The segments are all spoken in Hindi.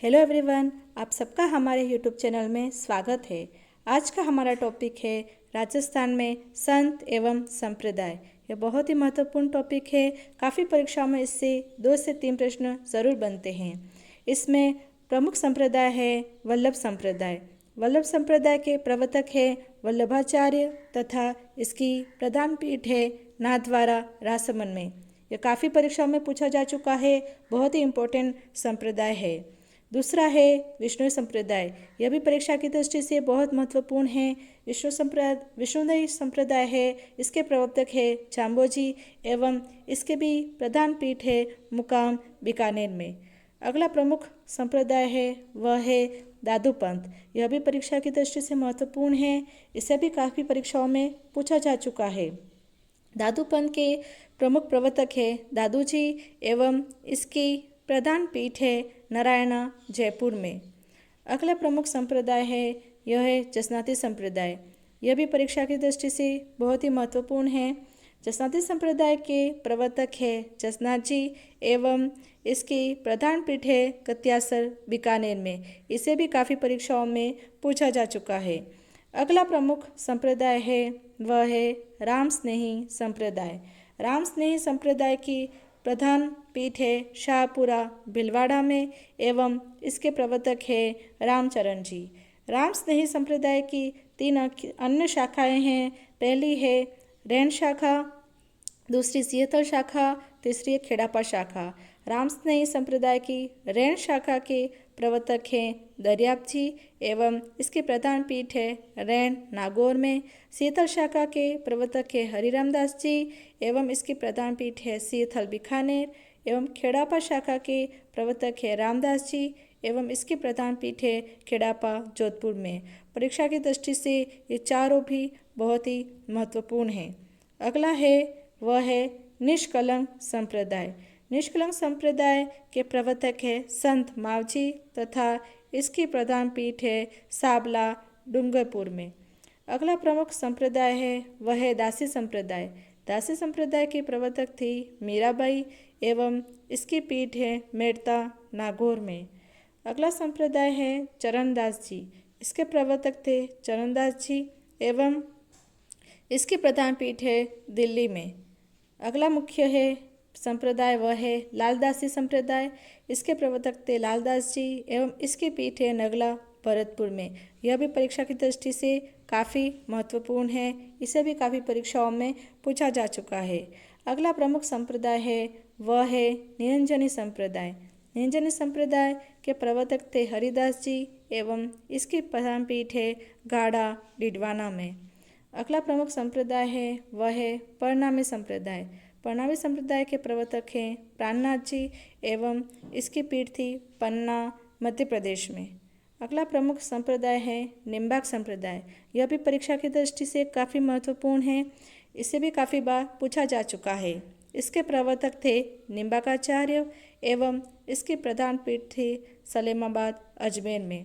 हेलो एवरीवन, आप सबका हमारे यूट्यूब चैनल में स्वागत है। आज का हमारा टॉपिक है राजस्थान में संत एवं संप्रदाय। यह बहुत ही महत्वपूर्ण टॉपिक है। काफ़ी परीक्षाओं में इससे 2 से 3 प्रश्न ज़रूर बनते हैं। इसमें प्रमुख संप्रदाय है वल्लभ संप्रदाय। वल्लभ संप्रदाय के प्रवर्तक है वल्लभाचार्य तथा इसकी प्रधान पीठ है नाथद्वारा राजसमंद में। यह काफ़ी परीक्षाओं में पूछा जा चुका है। बहुत ही इम्पोर्टेंट संप्रदाय है। दूसरा है विष्णु संप्रदाय। यह भी परीक्षा की दृष्टि से बहुत महत्वपूर्ण है। विष्णुदेव संप्रदाय है। इसके प्रवर्तक है जाम्बोजी एवं इसके भी प्रधान पीठ है मुकाम बीकानेर में। अगला प्रमुख संप्रदाय है वह है दादू पंथ। यह भी परीक्षा की दृष्टि से महत्वपूर्ण है। इसे भी काफ़ी परीक्षाओं में पूछा जा चुका है। दादू पंथ के प्रमुख प्रवर्तक है दादू जी एवं इसकी प्रधान पीठ है नारायणा जयपुर में। अगला प्रमुख संप्रदाय है यह है जसनाती संप्रदाय। यह भी परीक्षा की दृष्टि से बहुत ही महत्वपूर्ण है। जसनाती संप्रदाय के प्रवर्तक है जसनाथ जी एवं इसकी प्रधान पीठ है कत्यासर बीकानेर में। इसे भी काफ़ी परीक्षाओं में पूछा जा चुका है। अगला प्रमुख संप्रदाय है वह है राम स्नेही संप्रदाय। राम स्नेही संप्रदाय की प्रधान पीठ है शाहपुरा भीलवाड़ा में एवं इसके प्रवर्तक है रामचरण जी। राम स्नेही संप्रदाय की 3 अन्य शाखाएं हैं। पहली है रैन शाखा, दूसरी सियथल शाखा, तीसरी खेड़ापा शाखा। राम स्नेही संप्रदाय की रैन शाखा के प्रवर्तक हैं दरियाप जी एवं इसके प्रधान पीठ है रैन नागौर में। सियथल शाखा के प्रवर्तक है हरिराम दास जी एवं इसकी प्रधान पीठ है सियथल बीकानेर एवं खेड़ापा शाखा के प्रवर्तक है रामदास जी एवं इसकी प्रधान पीठ है खेड़ापा जोधपुर में। परीक्षा की दृष्टि से ये चारों भी बहुत ही महत्वपूर्ण हैं। अगला है वह है निष्कलंक संप्रदाय। निष्कलंक संप्रदाय के प्रवर्तक है संत मावजी तथा इसकी प्रधान पीठ है साबला डूंगरपुर में। अगला प्रमुख संप्रदाय है वह है दासी संप्रदाय। दासी संप्रदाय के प्रवर्तक थी मीराबाई एवं इसकी पीठ है मेड़ता नागौर में। अगला संप्रदाय है चरणदास जी। इसके प्रवर्तक थे चरणदास जी एवं इसकी प्रधान पीठ है दिल्ली में। अगला मुख्य है संप्रदाय वह है लालदासी संप्रदाय। इसके प्रवर्तक थे लालदास जी एवं इसकी पीठ है नगला भरतपुर में। यह भी परीक्षा की दृष्टि से काफ़ी महत्वपूर्ण है। इसे भी काफ़ी परीक्षाओं में पूछा जा चुका है। अगला प्रमुख संप्रदाय है वह है निरंजनी संप्रदाय। निरंजनी संप्रदाय के प्रवर्तक थे हरिदास जी एवं इसकी प्रधान पीठ है गाड़ा डिडवाना में। अगला प्रमुख संप्रदाय है वह है परनामी संप्रदाय। परनामी संप्रदाय के प्रवर्तक हैं प्राणनाथ जी एवं इसकी पीठ थी पन्ना मध्य प्रदेश में। अगला प्रमुख संप्रदाय है निम्बाक संप्रदाय। यह भी परीक्षा की दृष्टि से काफ़ी महत्वपूर्ण है। इसे भी काफ़ी बार पूछा जा चुका है। इसके प्रवर्तक थे निम्बाकाचार्य एवं इसकी प्रधान पीठ थी सलेमाबाद अजमेर में।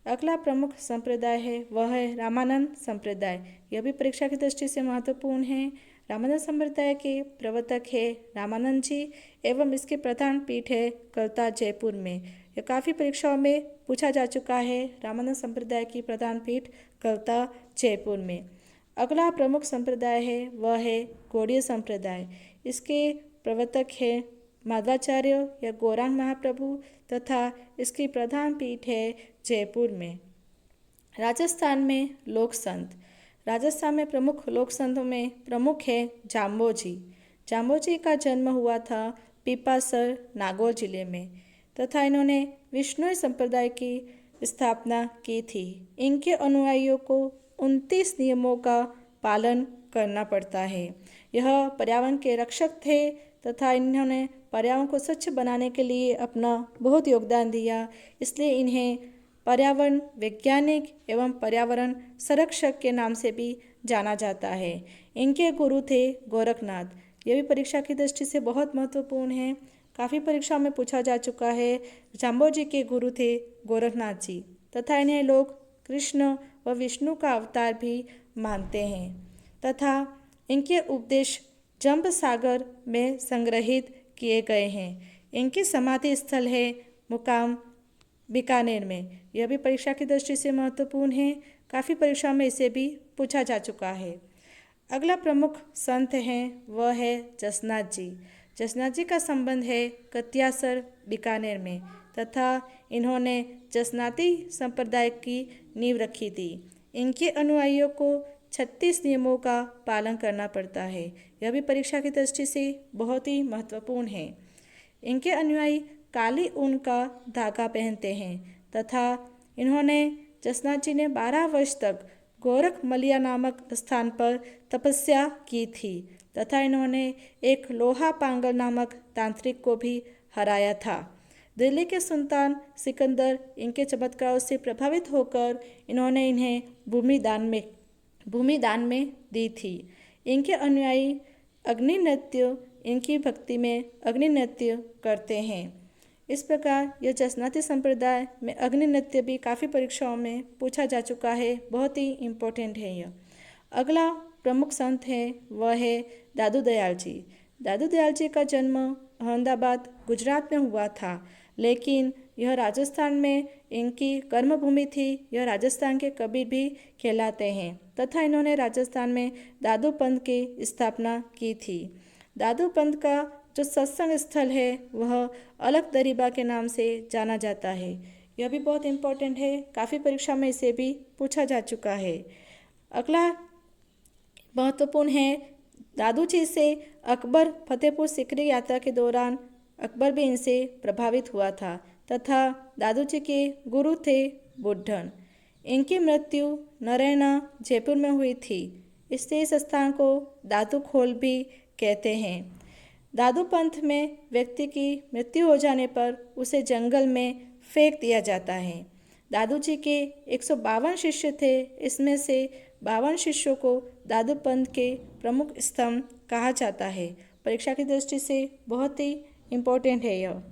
अगला प्रमुख संप्रदाय है वह है रामानंद संप्रदाय। यह भी परीक्षा की दृष्टि से महत्वपूर्ण है। रामानंद संप्रदाय के प्रवर्तक है रामानंद जी एवं इसके प्रधान पीठ है कलता जयपुर में। यह काफ़ी परीक्षाओं में पूछा जा चुका है। रामानंद संप्रदाय की प्रधान पीठ कलता जयपुर में। अगला प्रमुख संप्रदाय है वह है गौड़ीय संप्रदाय। इसके प्रवर्तक है माधवाचार्य या गौरांग महाप्रभु तथा इसकी प्रधान पीठ है जयपुर में। राजस्थान में लोक संत। राजस्थान में प्रमुख लोक संतों में प्रमुख है जाम्बोजी। जाम्बोजी का जन्म हुआ था पीपासर नागौर जिले में तथा इन्होंने विष्णु संप्रदाय की स्थापना की थी। इनके अनुयायियों को 29 नियमों का पालन करना पड़ता है। यह पर्यावरण के रक्षक थे तथा इन्होंने पर्यावरण को स्वच्छ बनाने के लिए अपना बहुत योगदान दिया। इसलिए इन्हें पर्यावरण वैज्ञानिक एवं पर्यावरण संरक्षक के नाम से भी जाना जाता है। इनके गुरु थे गोरखनाथ। यह भी परीक्षा की दृष्टि से बहुत महत्वपूर्ण है। काफ़ी परीक्षाओं में पूछा जा चुका है। जाम्बोजी के गुरु थे गोरखनाथ जी तथा इन्हें लोग कृष्ण व विष्णु का अवतार भी मानते हैं तथा इनके उपदेश जंब सागर में संग्रहित किए गए हैं। इनकी समाधि स्थल है मुकाम बीकानेर में। यह भी परीक्षा की दृष्टि से महत्वपूर्ण है, काफ़ी परीक्षा में इसे भी पूछा जा चुका है। अगला प्रमुख संत हैं वह है जसनाथ जी। जसनाथ जी का संबंध है कत्यासर बीकानेर में तथा इन्होंने जसनाती संप्रदाय की नींव रखी थी। इनके अनुयायियों को 36 नियमों का पालन करना पड़ता है। यह भी परीक्षा की दृष्टि से बहुत ही महत्वपूर्ण है। इनके अनुयायी काली ऊन का धागा पहनते हैं तथा इन्होंने जसनाथ जी ने 12 वर्ष तक गोरखमलिया नामक स्थान पर तपस्या की थी तथा इन्होंने एक लोहा पांगल नामक तांत्रिक को भी हराया था। दिल्ली के सुल्तान सिकंदर इनके चमत्कारों से प्रभावित होकर इन्होंने इन्हें भूमि दान में दी थी। इनके अनुयायी अग्नि नृत्य इनकी भक्ति में अग्नि नृत्य करते हैं। इस प्रकार यह जसनाती संप्रदाय में अग्नि नृत्य भी काफ़ी परीक्षाओं में पूछा जा चुका है, बहुत ही इम्पोर्टेंट है यह। अगला प्रमुख संत है वह है दादू दयाल जी। दादू दयाल जी का जन्म अहमदाबाद गुजरात में हुआ था, लेकिन यह राजस्थान में इनकी कर्मभूमि थी। यह राजस्थान के कबीर भी कहलाते हैं तथा इन्होंने राजस्थान में दादू पंथ की स्थापना की थी। दादू पंथ का जो सत्संग स्थल है वह अलग दरीबा के नाम से जाना जाता है। यह भी बहुत इम्पोर्टेंट है, काफ़ी परीक्षा में इसे भी पूछा जा चुका है। अगला महत्वपूर्ण है दादू जी से अकबर फतेहपुर सीकरी यात्रा के दौरान अकबर भी इनसे प्रभावित हुआ था तथा दादू जी के गुरु थे बुड्ढन। इनकी मृत्यु नरैना जयपुर में हुई थी, इससे इस स्थान को दादू खोल भी कहते हैं। दादू पंथ में व्यक्ति की मृत्यु हो जाने पर उसे जंगल में फेंक दिया जाता है। दादू जी के 152 शिष्य थे, इसमें से 52 शिष्यों को दादू पंथ के प्रमुख स्तंभ कहा जाता है। परीक्षा की दृष्टि से बहुत ही इम्पोर्टेंट है यह।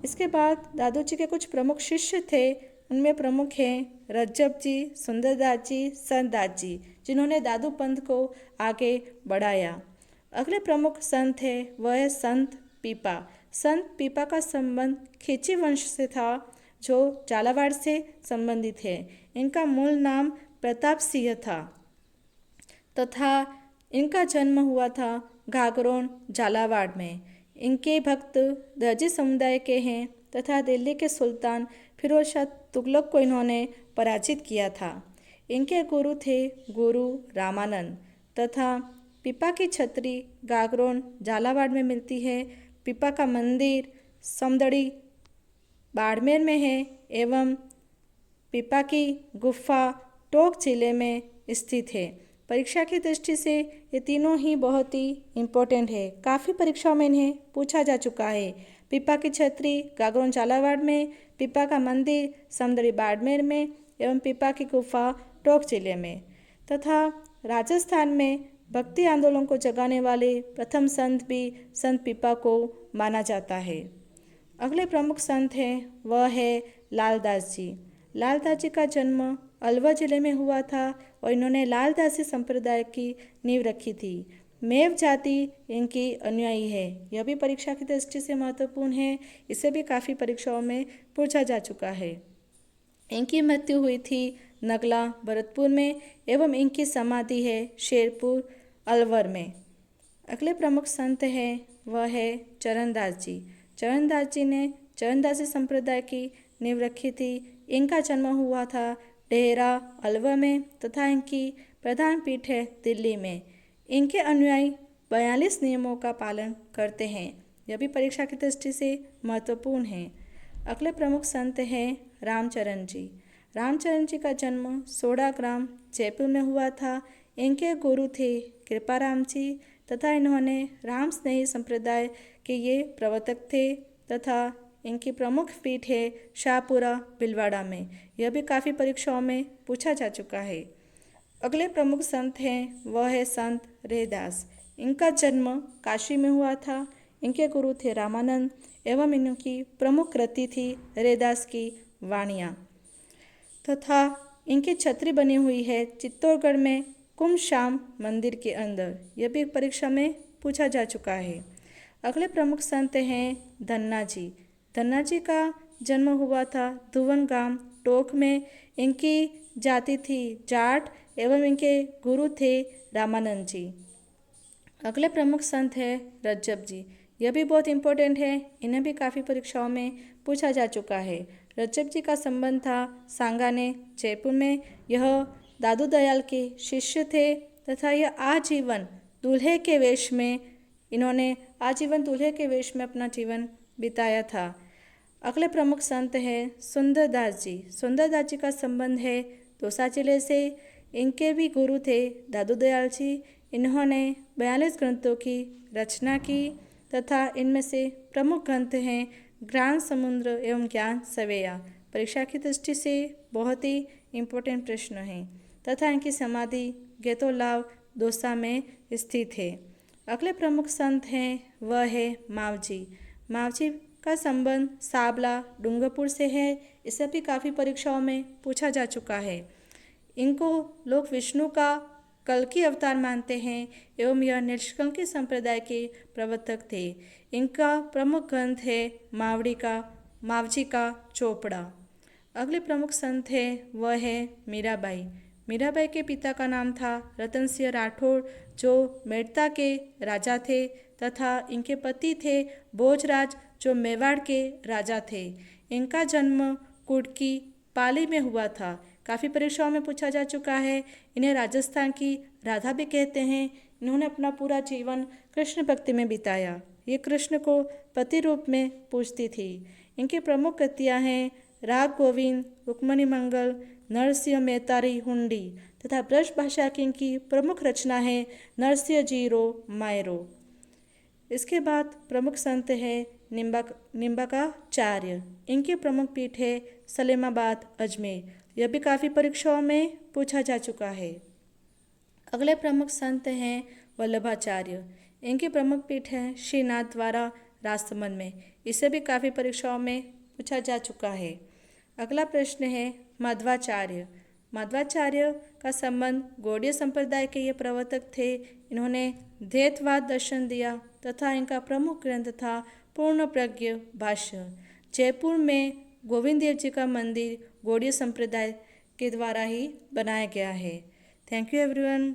इसके बाद दादू जी के कुछ प्रमुख शिष्य थे, उनमें प्रमुख हैं रज्जब जी, सुंदरदास जी, संतदास जी, जिन्होंने दादू पंथ को आगे बढ़ाया। अगले प्रमुख संत है वह है संत पीपा। संत पीपा का संबंध खींची वंश से था, जो झालावाड़ से संबंधित है। इनका मूल नाम प्रताप सिंह था तथा इनका जन्म हुआ था घाघरोन झालावाड़ में। इनके भक्त दर्जी समुदाय के हैं तथा दिल्ली के सुल्तान फिरोज शाह तुगलक को इन्होंने पराजित किया था। इनके गुरु थे गुरु रामानंद तथा पीपा की छतरी घाघरोन झालावाड़ में मिलती है। पीपा का मंदिर समदड़ी बाड़मेर में है एवं पीपा की गुफा टोंक जिले में स्थित है। परीक्षा की दृष्टि से ये तीनों ही बहुत ही इम्पोर्टेंट है, काफ़ी परीक्षाओं में इन्हें पूछा जा चुका है। पीपा की छतरी घाघरोन झालावाड़ में, पीपा का मंदिर समदड़ी बाड़मेर में एवं पीपा की गुफा टोंक जिले में। तथा राजस्थान में भक्ति आंदोलन को जगाने वाले प्रथम संत भी संत पीपा को माना जाता है। अगले प्रमुख संत हैं वह है लालदास जी। लालदास जी का जन्म अलवर जिले में हुआ था और इन्होंने लालदासी संप्रदाय की नींव रखी थी। मेव जाति इनकी अनुयायी है। यह भी परीक्षा की दृष्टि से महत्वपूर्ण है, इसे भी काफ़ी परीक्षाओं में पूछा जा चुका है। इनकी मृत्यु हुई थी नगला भरतपुर में एवं इनकी समाधि है शेरपुर अलवर में। अगले प्रमुख संत हैं वह है चरणदास जी। चरणदास जी ने चरणदासी संप्रदाय की नींव रखी थी। इनका जन्म हुआ था डेहरा अलवर में तथा इनकी प्रधान पीठ है दिल्ली में। इनके अनुयायी 42 नियमों का पालन करते हैं। यह भी परीक्षा की दृष्टि से महत्वपूर्ण है। अगले प्रमुख संत हैं रामचरण जी। रामचरण जी का जन्म सोडा ग्राम जयपुर में हुआ था। इनके गुरु थे कृपाराम जी तथा इन्होंने राम स्नेही संप्रदाय के ये प्रवर्तक थे तथा इनकी प्रमुख पीठ है शाहपुरा भिलवाड़ा में। यह भी काफ़ी परीक्षाओं में पूछा जा चुका है। अगले प्रमुख संत हैं वह है संत रैदास। इनका जन्म काशी में हुआ था। इनके गुरु थे रामानंद एवं इनकी प्रमुख कृति थी रैदास की वाणियाँ तथा इनकी छतरी बनी हुई है चित्तौड़गढ़ में कुमश्याम मंदिर के अंदर। यह भी परीक्षा में पूछा जा चुका है। अगले प्रमुख संत हैं धन्ना जी। धन्ना जी का जन्म हुआ था धुवन गांव टोक में। इनकी जाति थी जाट एवं इनके गुरु थे रामानंद जी। अगले प्रमुख संत है रज्जब जी। यह भी बहुत इम्पोर्टेंट है, इन्हें भी काफ़ी परीक्षाओं में पूछा जा चुका है। रज्जब जी का संबंध था सांगाने जयपुर में। यह दादू दयाल के शिष्य थे तथा यह आजीवन दूल्हे के वेश में अपना जीवन बिताया था। अगले प्रमुख संत है सुंदरदास जी। सुंदरदास जी का संबंध है दौसा जिले से। इनके भी गुरु थे दादू दयाल जी। इन्होंने 42 ग्रंथों की रचना की तथा इनमें से प्रमुख ग्रंथ हैं ज्ञान समुद्र एवं ज्ञान सवेया। परीक्षा की दृष्टि से बहुत ही इम्पोर्टेंट प्रश्न है तथा इनकी समाधि गेतोलाव दौसा में स्थित है। अगले प्रमुख संत हैं वह है मावजी। मावजी का संबंध साबला डूंगरपुर से है। इसे भी काफ़ी परीक्षाओं में पूछा जा चुका है। इनको लोग विष्णु का कल्कि अवतार मानते हैं एवं यह निष्कल्कि संप्रदाय के प्रवर्तक थे। इनका प्रमुख ग्रंथ है मावजी का चोपड़ा। अगले प्रमुख संत है वह है मीराबाई। मीराबाई के पिता का नाम था रतन सिंह राठौर जो मेड़ता के राजा थे तथा इनके पति थे भोजराज जो मेवाड़ के राजा थे। इनका जन्म कुड़की पाली में हुआ था। काफ़ी परीक्षाओं में पूछा जा चुका है। इन्हें राजस्थान की राधा भी कहते हैं। इन्होंने अपना पूरा जीवन कृष्ण भक्ति में बिताया। ये कृष्ण को पति रूप में पूजती थी। इनकी प्रमुख कृतियाँ हैं राग गोविंद, रुक्मणी मंगल, नरसिंह मेहतारी हुंडी तथा ब्रज भाषा की इनकी प्रमुख रचना है नरसिंह जीरो मायरो। इसके बाद प्रमुख संत है निम्बाकाचार्य। इनकी प्रमुख पीठ है सलेमाबाद अजमेर। यह भी काफ़ी परीक्षाओं में पूछा जा चुका है। अगले प्रमुख संत हैं वल्लभाचार्य। इनकी प्रमुख पीठ है श्रीनाथ द्वारा राजसमंद में। इसे भी काफ़ी परीक्षाओं में पूछा जा चुका है। अगला प्रश्न है माधवाचार्य। माधवाचार्य का संबंध गौड़ीय संप्रदाय के ये प्रवर्तक थे। इन्होंने द्वैतवाद दर्शन दिया तथा इनका प्रमुख ग्रंथ था पूर्ण प्रज्ञ भाष्य। जयपुर में गोविंद देव जी का मंदिर गौड़ीय संप्रदाय के द्वारा ही बनाया गया है। Thank you everyone.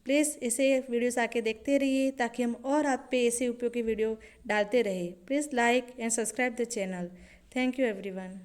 प्लीज़ ऐसे वीडियोस आके देखते रहिए ताकि हम और आप पे ऐसे उपयोगी वीडियो डालते रहे। Please like and subscribe the channel. Thank you everyone.